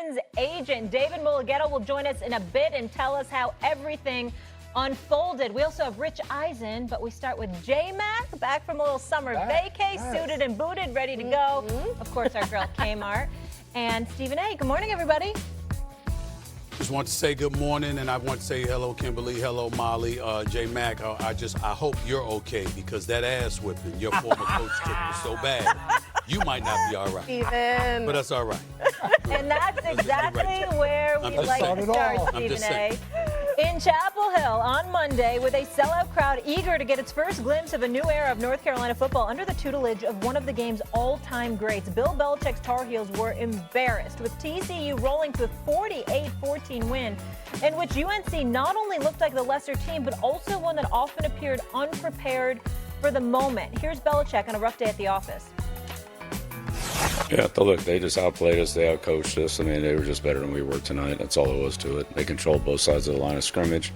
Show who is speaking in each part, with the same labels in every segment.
Speaker 1: Ravens agent. David Mulughetto will join us in a bit and tell us how everything unfolded. We also have Rich Eisen, but we start with J-Mac, back from a little summer vacay, suited and booted, ready to go. Of course, our girl Kmart. And Stephen A. Good morning, everybody.
Speaker 2: Just want to say good morning, and I want to say hello, Kimberly, hello, Molly, J-Mac. I hope you're okay, because that ass whipping your former coach took was so bad, you might not be all right.
Speaker 3: Stephen.
Speaker 2: But that's all right.
Speaker 1: And that's exactly where we like to start, Stephen A. In Chapel Hill on Monday, with a sellout crowd eager to get its first glimpse of a new era of North Carolina football under the tutelage of one of the game's all-time greats, Bill Belichick's Tar Heels were embarrassed, with TCU rolling to a 48-14 win, in which UNC not only looked like the lesser team, but also one that often appeared unprepared for the moment. Here's Belichick on a rough day at the office.
Speaker 4: Yeah, look, they just outplayed us. They outcoached us. I mean, they were just better than we were tonight. That's all there was to it. They controlled both sides of the line of scrimmage.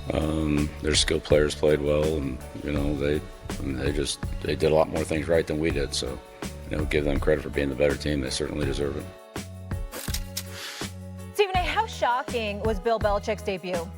Speaker 4: Their skilled players played well, and they did a lot more things right than we did. So, give them credit for being the better team. They certainly deserve it.
Speaker 1: Stephen A., how shocking was Bill Belichick's debut?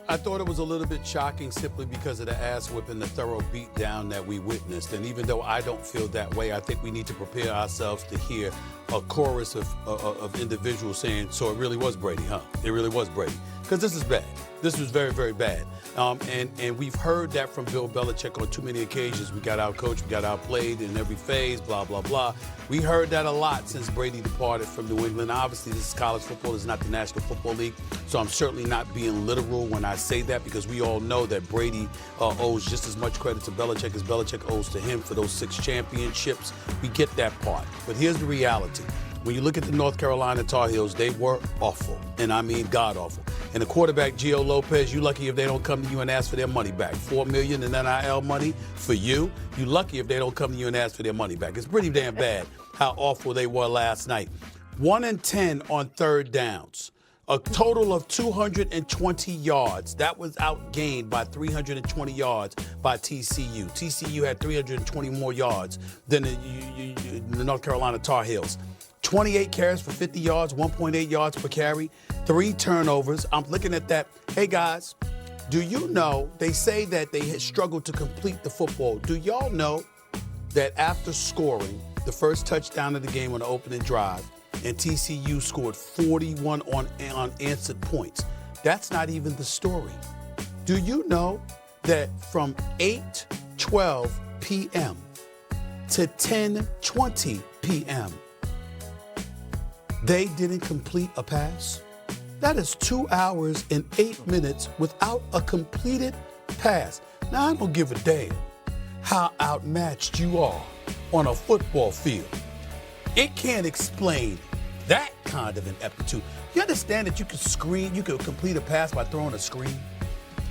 Speaker 2: I thought it was a little bit shocking simply because of the ass whipping, the thorough beat down that we witnessed. And even though I don't feel that way, I think we need to prepare ourselves to hear a chorus of individuals saying, so it really was Brady, huh? It really was Brady. Because this is bad. This was very, very bad. And we've heard that from Bill Belichick on too many occasions. We got outcoached, we got outplayed in every phase, blah, blah, blah. We heard that a lot since Brady departed from New England. Obviously, this is college football. This is not the National Football League. So I'm certainly not being literal when I say that, because we all know that Brady owes just as much credit to Belichick as Belichick owes to him for those 6 championships. We get that part. But here's the reality. When you look at the North Carolina Tar Heels, they were awful, and I mean god-awful. And the quarterback, Gio Lopez, you lucky if they don't come to you and ask for their money back. $4 million in NIL money for you. You lucky if they don't come to you and ask for their money back. It's pretty damn bad how awful they were last night. 1 and 10 on third downs. A total of 220 yards. That was outgained by 320 yards by TCU. TCU had 320 more yards than the North Carolina Tar Heels. 28 carries for 50 yards, 1.8 yards per carry, 3 turnovers. I'm looking at that. Hey, guys, do you know they say that they had struggled to complete the football? Do y'all know that after scoring the first touchdown of the game on the opening drive, and TCU scored 41 unanswered points, that's not even the story. Do you know that from 8:12 p.m. to 10:20 p.m., they didn't complete a pass? That is 2 hours and 8 minutes without a completed pass. Now, I don't give a damn how outmatched you are on a football field. It can't explain that kind of ineptitude. You understand that you can complete a pass by throwing a screen?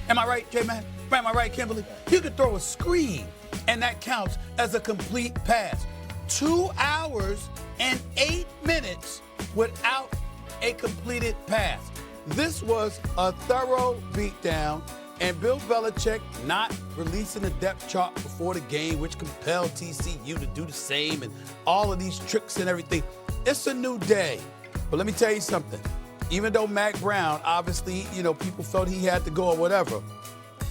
Speaker 2: Am I right, J-Man? Am I right, Kimberly? You can throw a screen, and that counts as a complete pass. 2 hours and 8 minutes without a completed pass. This was a thorough beatdown, and Bill Belichick not releasing the depth chart before the game, which compelled TCU to do the same, and all of these tricks and everything. It's a new day. But let me tell you something. Even though Mac Brown, obviously, people felt he had to go or whatever,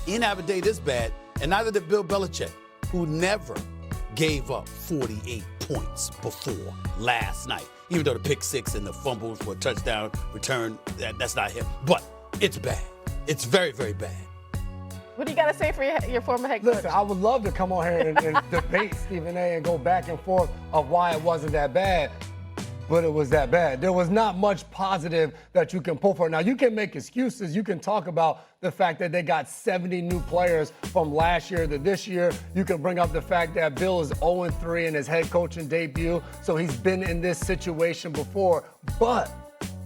Speaker 2: he didn't have a day this bad, and neither did Bill Belichick, who never gave up 48 points before last night. Even though the pick 6 and the fumbles for a touchdown return, that's not him. But it's bad. It's very, very bad.
Speaker 3: What do you got to say for your former head coach?
Speaker 5: Listen, I would love to come on here and debate Stephen A. and go back and forth of why it wasn't that bad, but it was that bad. There was not much positive that you can pull for. Now, you can make excuses. You can talk about the fact that they got 70 new players from last year to this year. You can bring up the fact that Bill is 0-3 in his head coaching debut, so he's been in this situation before. But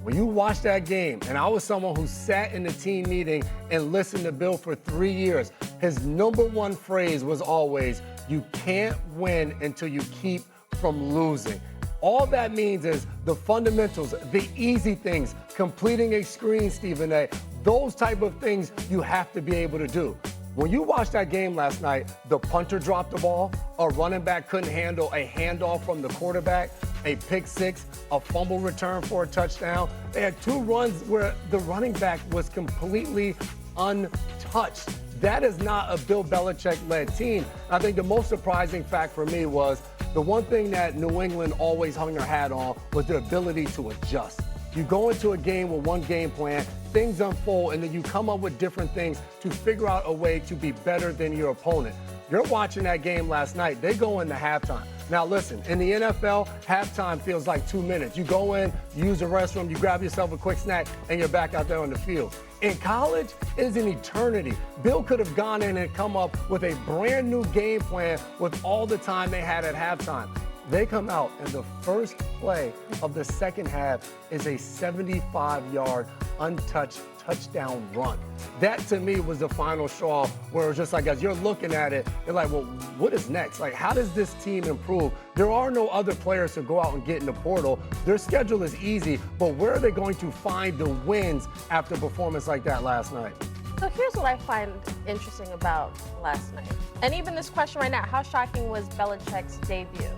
Speaker 5: when you watch that game, and I was someone who sat in the team meeting and listened to Bill for 3 years, his number one phrase was always, you can't win until you keep from losing. All that means is the fundamentals, the easy things, completing a screen, Stephen A., those type of things you have to be able to do. When you watched that game last night, the punter dropped the ball, a running back couldn't handle a handoff from the quarterback. a pick six, a fumble return for a touchdown. They had 2 runs where the running back was completely untouched. That is not a Bill Belichick-led team. I think the most surprising fact for me was the one thing that New England always hung their hat on was their ability to adjust. You go into a game with one game plan, things unfold, and then you come up with different things to figure out a way to be better than your opponent. You're watching that game last night. They go into halftime. Now listen, in the NFL, halftime feels like 2 minutes. You go in, you use the restroom, you grab yourself a quick snack, and you're back out there on the field. In college, it is an eternity. Bill could have gone in and come up with a brand new game plan with all the time they had at halftime. They come out, and the first play of the second half is a 75-yard untouched touchdown run. That, to me, was the final straw where it was just like, as you're looking at it, you're like, well, what is next? Like, how does this team improve? There are no other players to go out and get in the portal. Their schedule is easy, but where are they going to find the wins after a performance like that last night?
Speaker 3: So here's what I find interesting about last night. And even this question right now, how shocking was Belichick's debut?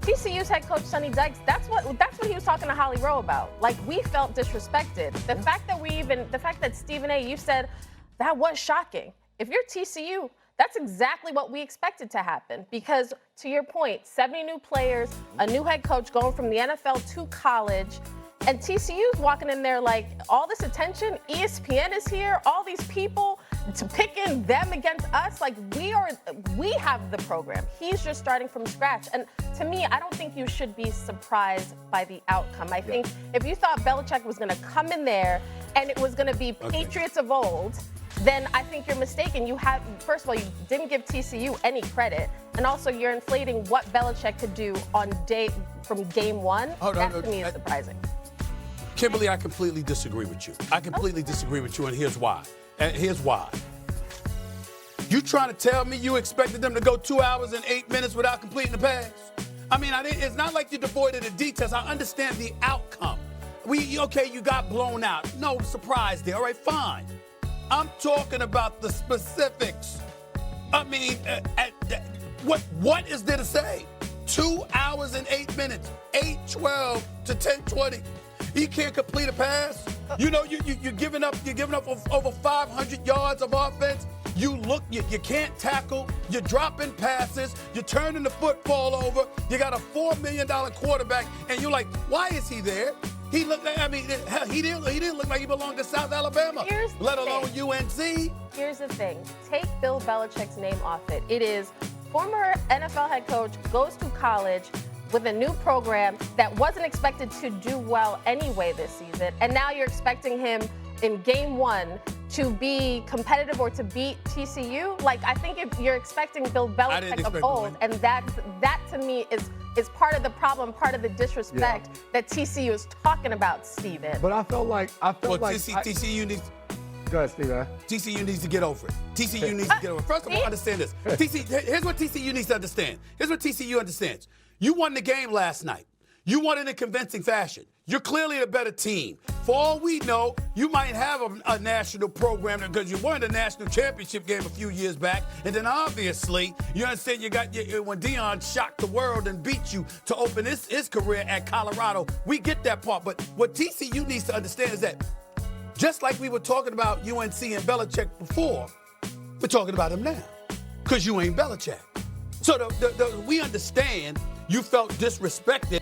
Speaker 3: TCU's head coach Sonny Dykes, that's what he was talking to Holly Rowe about. Like, we felt disrespected. The fact that Stephen A., you said that was shocking. If you're TCU, that's exactly what we expected to happen. Because to your point, 70 new players, a new head coach going from the NFL to college, and TCU's walking in there like, all this attention, ESPN is here, all these people to picking them against us. Like, we have the program. He's just starting from scratch. And to me, I don't think you should be surprised by the outcome. I think if you thought Belichick was going to come in there and it was going to be Patriots of old, then I think you're mistaken. First of all, you didn't give TCU any credit. And also, you're inflating what Belichick could do from game one. That to me is surprising.
Speaker 2: Kimberly, I completely disagree with you. I completely disagree with you, and here's why. You trying to tell me you expected them to go 2 hours and 8 minutes without completing the pass? I mean, it's not like you're devoid of the details. I understand the outcome. You got blown out. No surprise there. All right, fine. I'm talking about the specifics. I mean, what is there to say? 2 hours and 8 minutes, 8:12 to 10:20. He can't complete a pass. You know, you're giving up over 500 yards of offense. You can't tackle. You're dropping passes. You're turning the football over. You got a $4 million quarterback, and you're like, why is he there? He looked like, he didn't look like he belonged to South Alabama, let alone UNC.
Speaker 3: Here's the thing. Take Bill Belichick's name off it. It is former NFL head coach, goes to college with a new program that wasn't expected to do well anyway this season, and now you're expecting him in game one to be competitive or to beat TCU. Like, I think if you're expecting Bill Belichick of old, and that to me is part of the problem, part of the disrespect that TCU is talking about, Steven.
Speaker 5: But I felt like
Speaker 2: TCU needs.
Speaker 5: Go ahead, Steven.
Speaker 2: TCU needs to get over it. TCU needs to get over it. First of all, understand this. Here's what TCU needs to understand. Here's what TCU understands. You won the game last night. You won in a convincing fashion. You're clearly a better team. For all we know, you might have a national program because you won the national championship game a few years back. And then obviously, you understand when Deion shocked the world and beat you to open his career at Colorado. We get that part. But what TCU needs to understand is that just like we were talking about UNC and Belichick before, we're talking about him now because you ain't Belichick. So we understand you felt disrespected